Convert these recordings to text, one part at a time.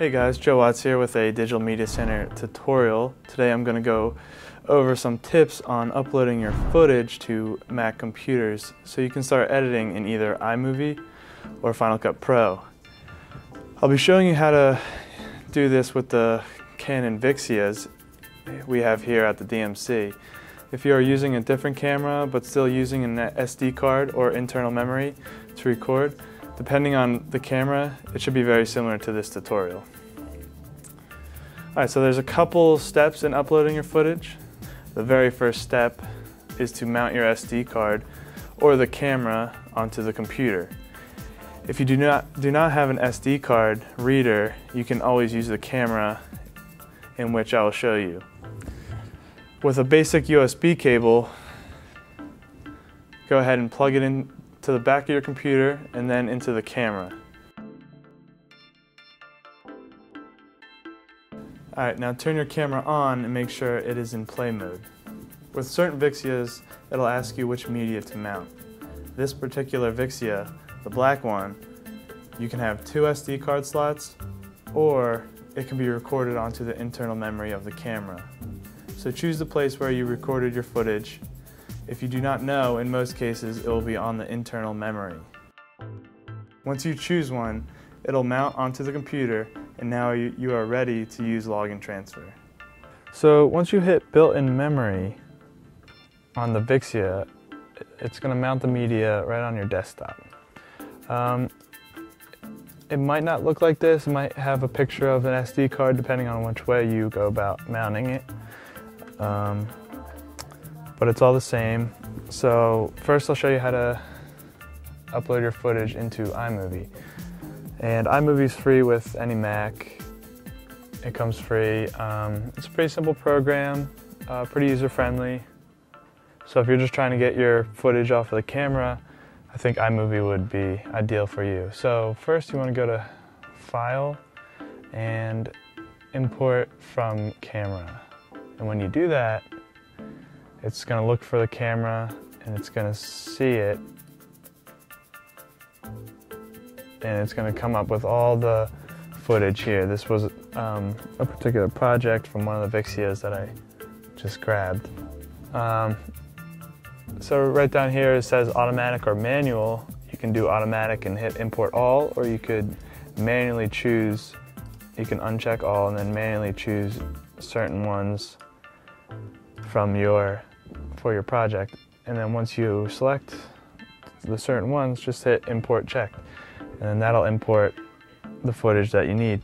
Hey guys, Joe Watts here with a Digital Media Center tutorial. Today I'm going to go over some tips on uploading your footage to Mac computers so you can start editing in either iMovie or Final Cut Pro. I'll be showing you how to do this with the Canon Vixias we have here at the DMC. If you are using a different camera but still using an SD card or internal memory to record, depending on the camera, it should be very similar to this tutorial. Alright, so there's a couple steps in uploading your footage. The very first step is to mount your SD card or the camera onto the computer. If you do not have an SD card reader, you can always use the camera, in which I will show you. With a basic USB cable, go ahead and plug it in to the back of your computer and then into the camera. Alright, now turn your camera on and make sure it is in play mode. With certain Vixias, it'll ask you which media to mount. This particular Vixia, the black one, you can have 2 SD card slots, or it can be recorded onto the internal memory of the camera. So choose the place where you recorded your footage. If you do not know, in most cases it will be on the internal memory. Once you choose one, it'll mount onto the computer, and now you are ready to use log and transfer. So once you hit built-in memory on the Vixia, it's going to mount the media right on your desktop. It might not look like this, it might have a picture of an SD card depending on which way you go about mounting it. But it's all the same. So first I'll show you how to upload your footage into iMovie. And iMovie is free with any Mac. It comes free. It's a pretty simple program, pretty user-friendly. So if you're just trying to get your footage off of the camera, I think iMovie would be ideal for you. So first you want to go to File and Import from Camera. And when you do that, it's going to look for the camera and it's going to see it, and it's going to come up with all the footage here. This was a particular project from one of the Vixias that I just grabbed. So right down here it says automatic or manual. You can do automatic and hit import all, or you could manually choose. You can uncheck all and then manually choose certain ones from for your project, and then once you select the certain ones, just hit import checked, and then that'll import the footage that you need.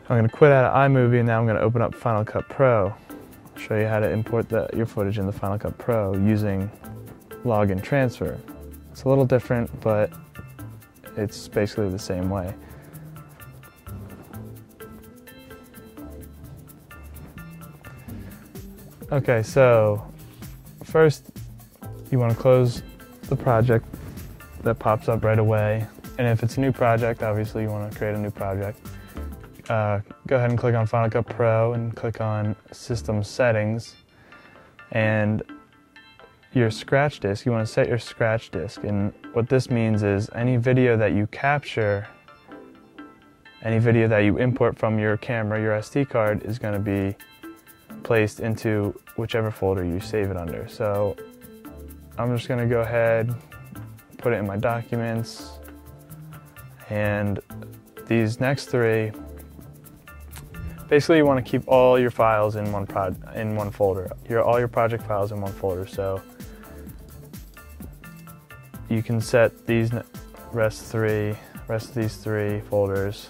I'm going to quit out of iMovie and now I'm going to open up Final Cut Pro. I'll show you how to import your footage in the Final Cut Pro using log and transfer. It's a little different, but it's basically the same way. Okay, so first you want to close the project that pops up right away, and if it's a new project, obviously you want to create a new project. Go ahead and click on Final Cut Pro and click on System Settings, and your scratch disk, you want to set your scratch disk, and what this means is any video that you capture, any video that you import from your camera, your SD card, is going to be placed into whichever folder you save it under. So I'm just going to go ahead, put it in my documents, and these next 3, basically you want to keep all your files in one folder, all your project files in one folder. So you can set these rest of these 3 folders,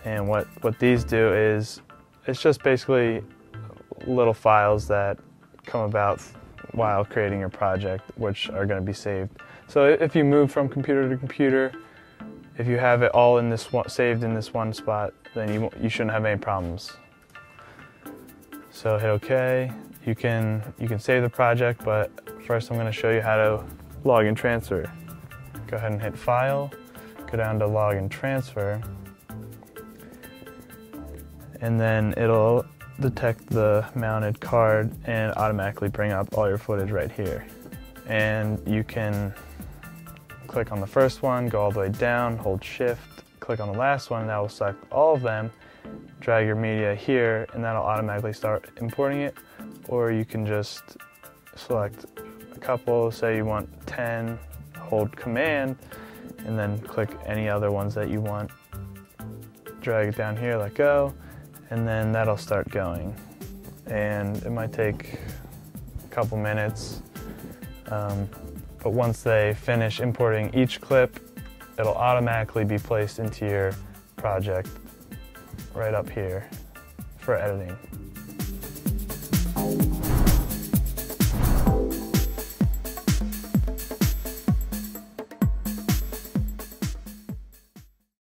and what these do is, it's just basically little files that come about while creating your project, which are going to be saved. So if you move from computer to computer, if you have it all in this saved in this one spot, then you shouldn't have any problems. So hit OK. You can save the project, but first I'm going to show you how to log and transfer. Go ahead and hit File, go down to Log and Transfer, and then it'll detect the mounted card and automatically bring up all your footage right here. And you can click on the first one, go all the way down, hold Shift, click on the last one, that will select all of them, drag your media here, and that'll automatically start importing it. Or you can just select a couple, say you want 10, hold Command, and then click any other ones that you want. Drag it down here, let go, and then that'll start going. And it might take a couple minutes, but once they finish importing each clip, it'll automatically be placed into your project right up here for editing.